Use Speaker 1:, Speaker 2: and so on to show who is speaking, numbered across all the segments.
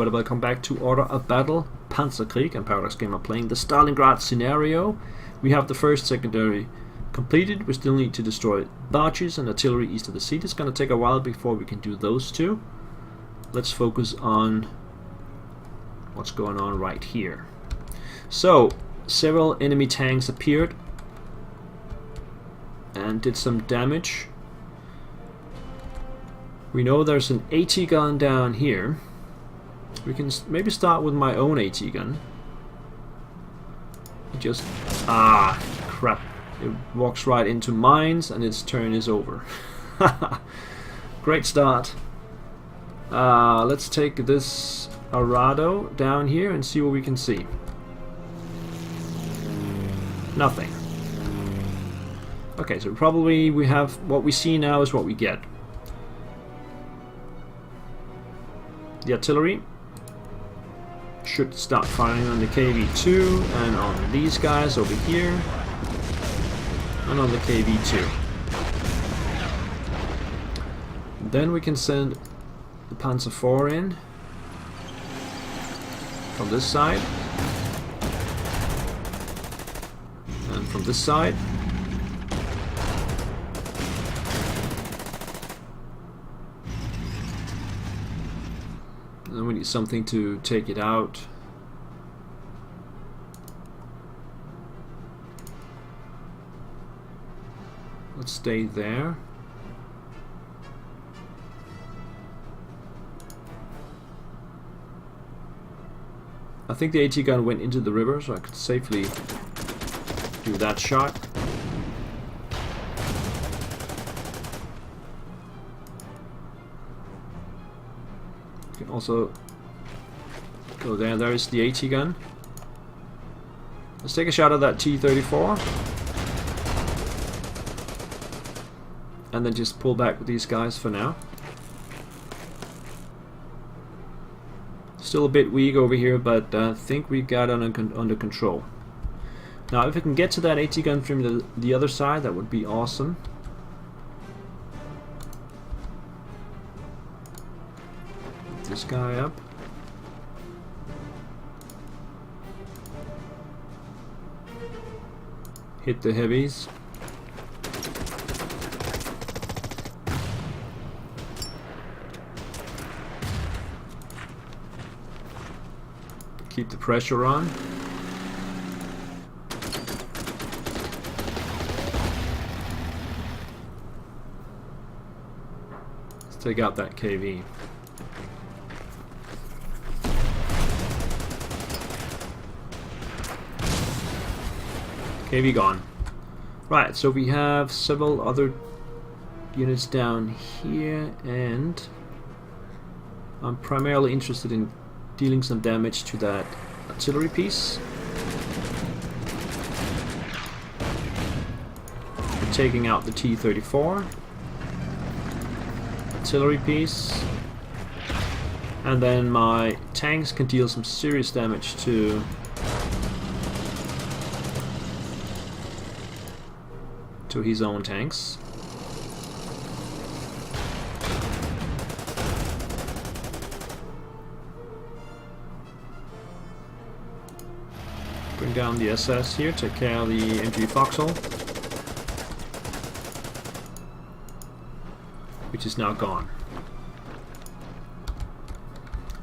Speaker 1: everybody, welcome back to Order of Battle, Panzerkrieg, and Paradox Gamer playing the Stalingrad scenario. We have the first secondary completed. We still need to destroy barges and artillery east of the sea. It's going to take a while before we can do those two. Let's focus on what's going on right here. So, several enemy tanks appeared and did some damage. We know there's an AT gun down here. We can maybe start with my own AT gun. Just... ah, crap. It walks right into mines and its turn is over. Great start. Let's take this Arado down here and see what we can see. Nothing. Okay, so probably we have... what we see now is what we get. The artillery should start firing on the KV-2 and on these guys over here and on the KV-2. Then we can send the Panzer IV in from this side and from this side. Then we need something to take it out. Let's stay there. I think the AT gun went into the river, so I could safely do that shot. Can also go there. There is the AT gun. Let's take a shot at that T-34 and then just pull back with these guys for now. Still a bit weak over here, but I think we got it under control. Now if we can get to that AT gun from the other side, that would be awesome. This guy up. Hit the heavies. Keep the pressure on. Let's take out that KV. KV gone. Right, so we have several other units down here, and I'm primarily interested in dealing some damage to that artillery piece. We're taking out the T-34 artillery piece, and then my tanks can deal some serious damage to his own tanks. Bring down the SS here, take care of the MG Foxhole, which is now gone.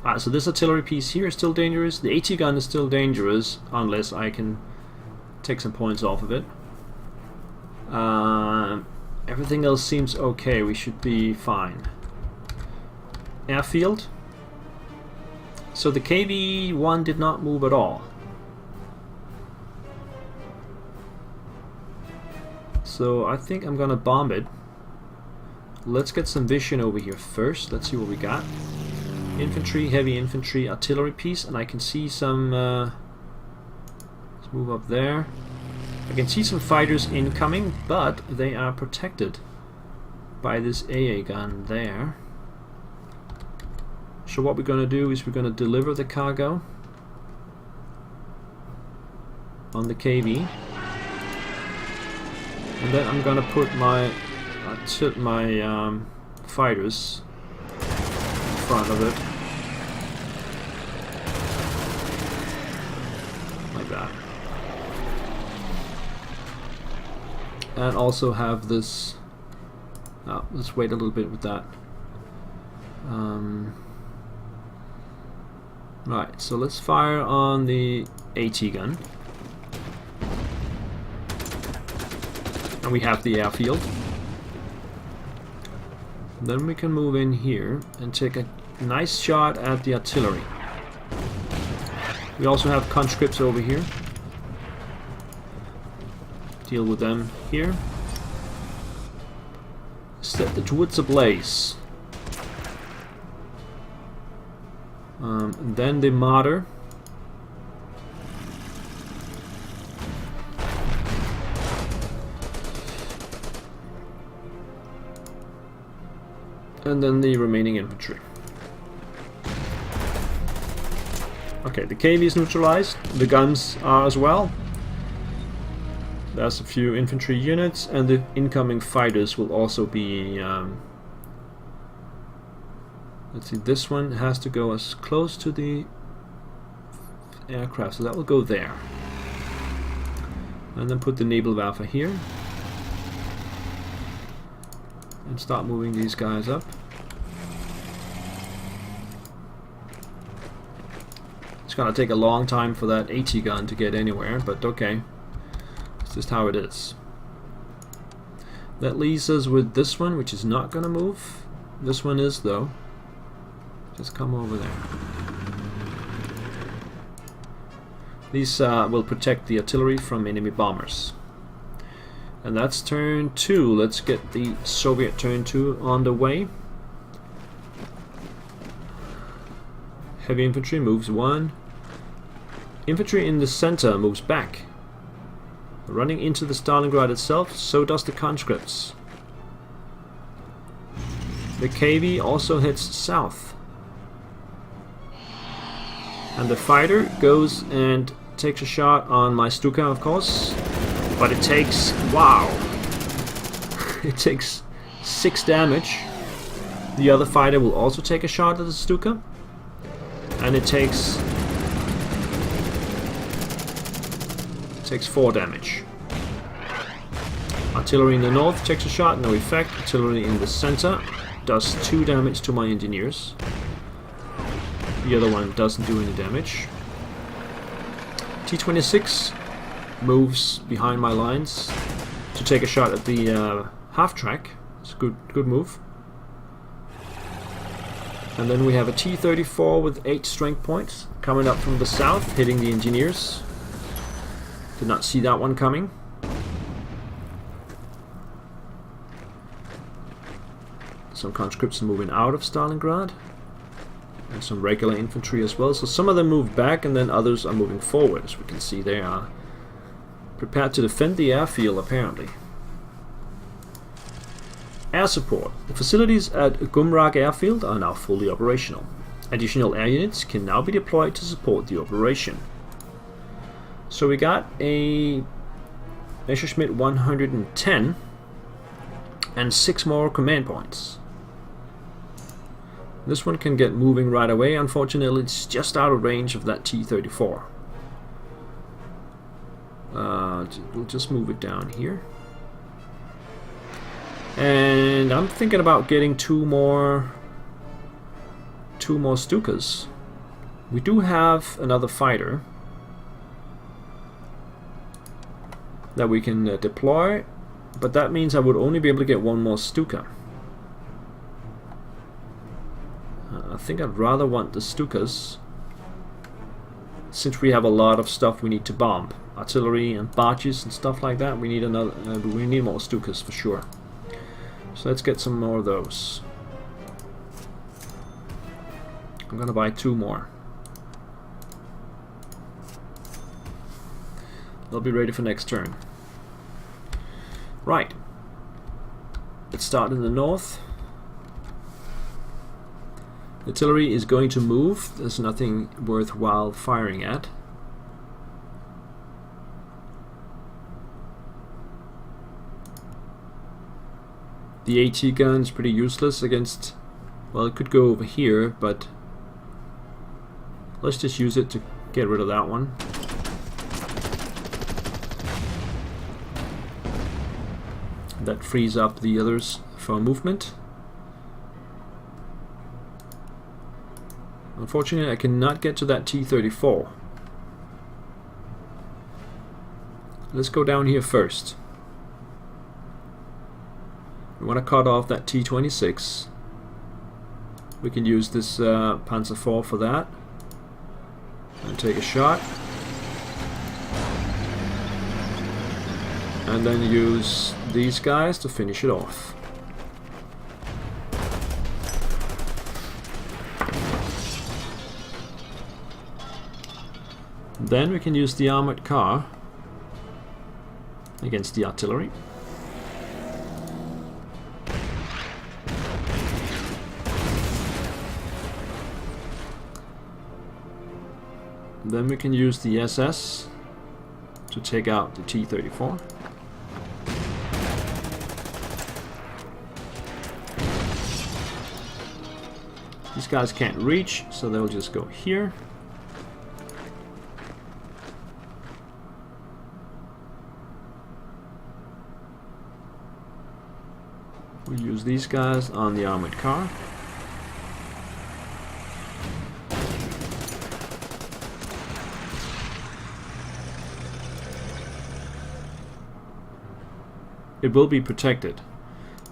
Speaker 1: Alright, so this artillery piece here is still dangerous. The AT gun is still dangerous unless I can take some points off of it. Everything else seems okay. We should be fine. Airfield. So the KV-1 did not move at all. So I think I'm gonna bomb it. Let's get some vision over here first. Let's see what we got. Infantry, heavy infantry, artillery piece, and I can see some... let's move up there. I can see some fighters incoming, but they are protected by this AA gun there. So what we're going to do is we're going to deliver the cargo on the KV, and then I'm going to put my fighters in front of it. that. And also have this. Let's wait a little bit with that. Right, so let's fire on the AT gun. And we have the airfield. Then we can move in here and take a nice shot at the artillery. We also have conscripts over here. Deal with them here. Set the woods ablaze. And then the mortar. And then the remaining infantry. Okay, the KV is neutralized. The guns are as well. There's a few infantry units, and the incoming fighters will also be... let's see, this one has to go as close to the aircraft, so that will go there. And then put the Nebelwerfer here. And start moving these guys up. It's gonna take a long time for that AT gun to get anywhere, but okay. It's just how it is. That leaves us with this one, which is not gonna move. This one is, though. Just come over there. These will protect the artillery from enemy bombers. And that's turn 2. Let's get the Soviet turn 2 on the way. Heavy infantry moves 1. Infantry in the center moves back. Running into the Stalingrad itself, so does the conscripts. The KV also heads south. And the fighter goes and takes a shot on my Stuka, of course. But it takes, wow, it takes 6 damage. The other fighter will also take a shot at the Stuka. And it takes 4 damage. Artillery in the north takes a shot, no effect. Artillery in the center does 2 damage to my engineers. The other one doesn't do any damage. T-26 moves behind my lines to take a shot at the half-track. It's a good move. And then we have a T-34 with 8 strength points coming up from the south, hitting the engineers. Did not see that one coming. Some conscripts are moving out of Stalingrad. And some regular infantry as well. So some of them move back and then others are moving forward. As we can see, they are prepared to defend the airfield apparently. Air support. The facilities at Gumrag Airfield are now fully operational. Additional air units can now be deployed to support the operation. So we got a Messerschmitt 110 and 6 more command points. This one can get moving right away. Unfortunately, it's just out of range of that T-34. We'll just move it down here. And I'm thinking about getting two more Stukas. We do have another fighter that we can deploy, but that means I would only be able to get 1 more Stuka. I think I'd rather want the Stukas, since we have a lot of stuff we need to bomb, artillery and barges and stuff like that. We need another. We need more Stukas for sure. So let's get some more of those. I'm gonna buy 2 more. They'll be ready for next turn. Right. Let's start in the north. Artillery is going to move. There's nothing worthwhile firing at. The AT gun is pretty useless against... Well, it could go over here, but let's just use it to get rid of that one. that frees up the others for movement. Unfortunately, I cannot get to that T-34. Let's go down here first. We want to cut off that T-26. We can use this Panzer IV for that. And take a shot. And then use these guys to finish it off. Then we can use the armored car against the artillery. Then we can use the SS to take out the T-34. These guys can't reach, so they'll just go here. We'll use these guys on the armored car. It will be protected,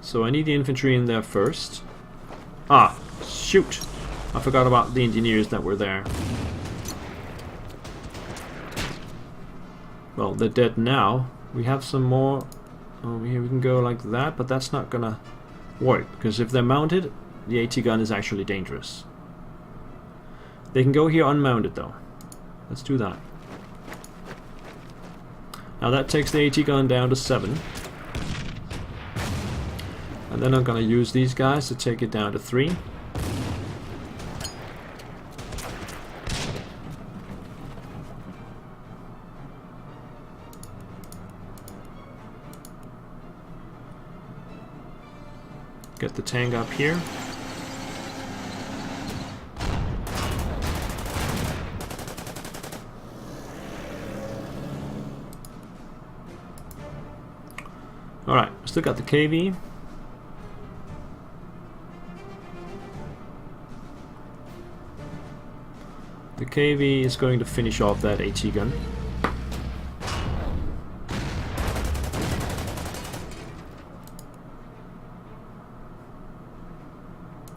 Speaker 1: so I need the infantry in there first. Ah, shoot! I forgot about the engineers that were there. Well, they're dead now. We have some more over here. We can go like that, but that's not gonna work, because if they're mounted, the AT gun is actually dangerous. They can go here unmounted though. Let's do that. Now that takes the AT gun down to 7. And then I'm gonna use these guys to take it down to 3. Get the tank up here. Alright, still got the KV. The KV is going to finish off that AT gun.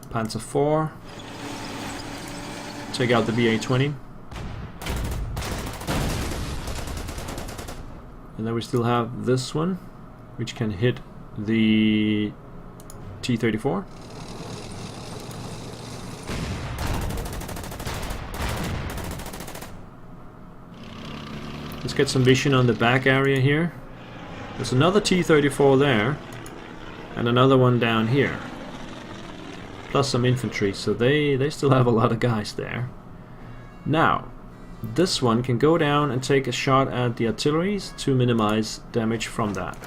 Speaker 1: Panzer IV. Take out the BA-20. And then we still have this one, which can hit the T-34. Let's get some vision on the back area here. There's another T-34 there, and another one down here. Plus some infantry, so they still have a lot of guys there. Now, this one can go down and take a shot at the artillery to minimize damage from that.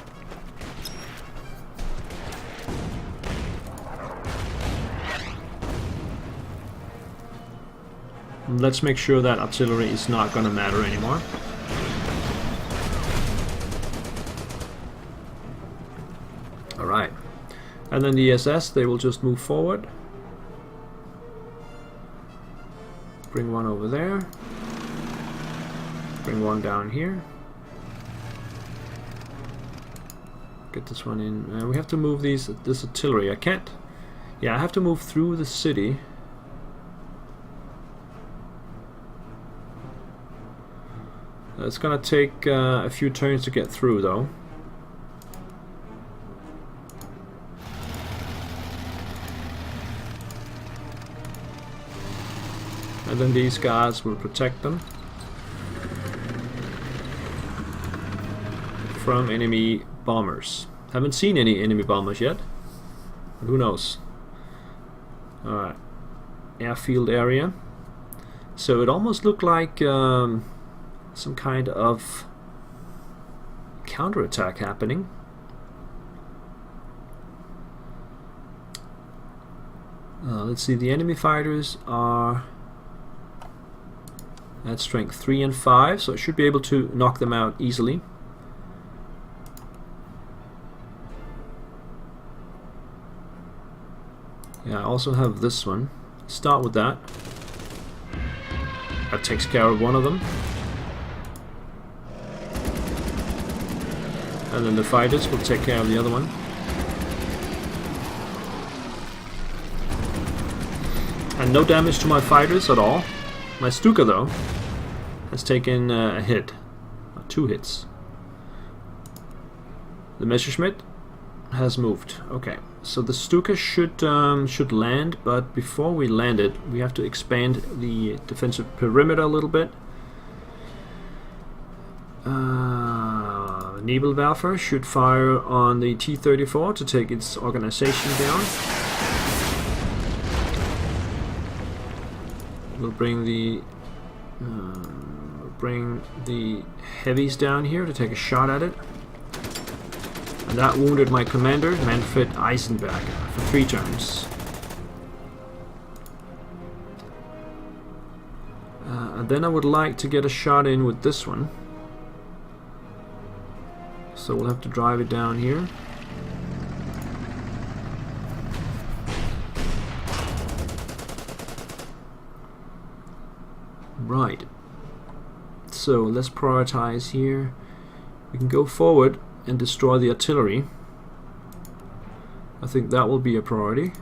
Speaker 1: Let's make sure that artillery is not going to matter anymore. Alright. And then the SS, they will just move forward. Bring one over there. Bring one down here. Get this one in. We have to move this artillery. I can't. Yeah, I have to move through the city. It's gonna take a few turns to get through, though. And then these guys will protect them from enemy bombers. Haven't seen any enemy bombers yet, but who knows. Alright, airfield area. So it almost looked like some kind of counterattack happening. Let's see, the enemy fighters are at strength 3 and 5, so I should be able to knock them out easily. Yeah, I also have this one. Start with that. That takes care of one of them. And then the fighters will take care of the other one. And no damage to my fighters at all. My Stuka, though, has taken a hit. 2 hits. The Messerschmitt has moved. Okay, so the Stuka should land, but before we land it, we have to expand the defensive perimeter a little bit. Nebelwerfer should fire on the T-34 to take its organization down. We'll bring the heavies down here to take a shot at it. And that wounded my commander, Manfred Eisenberger, for 3 turns. And then I would like to get a shot in with this one. So we'll have to drive it down here. Right. So let's prioritize here. We can go forward and destroy the artillery. I think that will be a priority.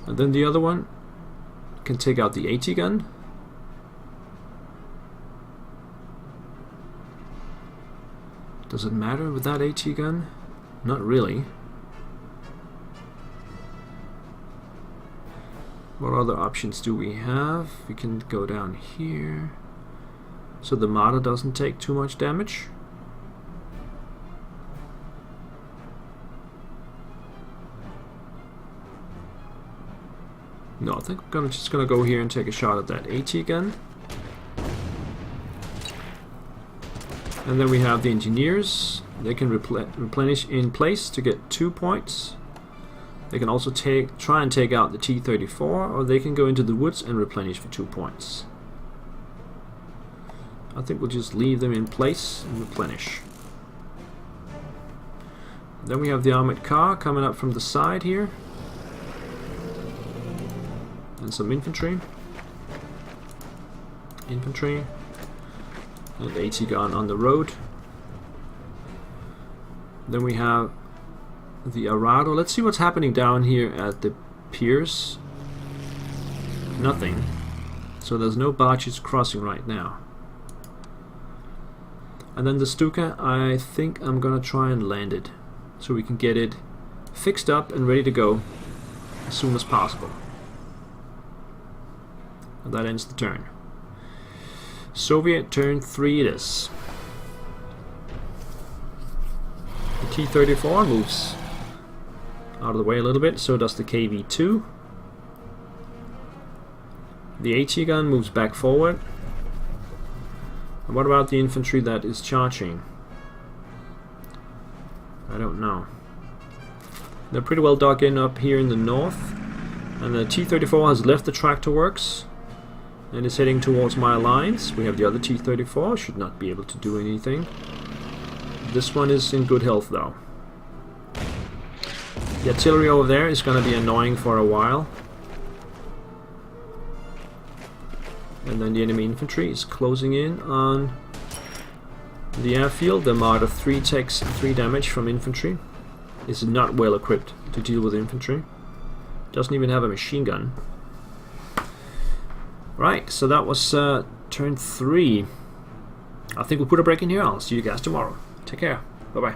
Speaker 1: And then the other one can take out the AT gun. Does it matter with that AT gun? Not really. What other options do we have? We can go down here so the Marder doesn't take too much damage. No, I think I'm just gonna go here and take a shot at that AT gun. And then we have the engineers. They can replenish in place to get 2 points. They can also try and take out the T-34, or they can go into the woods and replenish for 2 points. I think we'll just leave them in place and replenish. Then we have the armored car coming up from the side here. And some infantry. And AT gun on the road. Then we have the Arado. Let's see what's happening down here at the piers. Nothing. So there's no barges crossing right now. And then the Stuka, I think I'm gonna try and land it so we can get it fixed up and ready to go as soon as possible. And that ends the turn. Soviet turn 3 it is. The T-34 moves out of the way a little bit, so does the KV-2. The AT gun moves back forward. And what about the infantry that is charging? I don't know. They're pretty well dug in up here in the north. And the T-34 has left the tractor works and is heading towards my lines. We have the other T-34, should not be able to do anything. This one is in good health though. The artillery over there is going to be annoying for a while. And then the enemy infantry is closing in on the airfield. The Marder 3 takes 3 damage from infantry. Is not well equipped to deal with infantry. Doesn't even have a machine gun. Right, so that was turn 3. I think we'll put a break in here. I'll see you guys tomorrow. Take care. Bye-bye.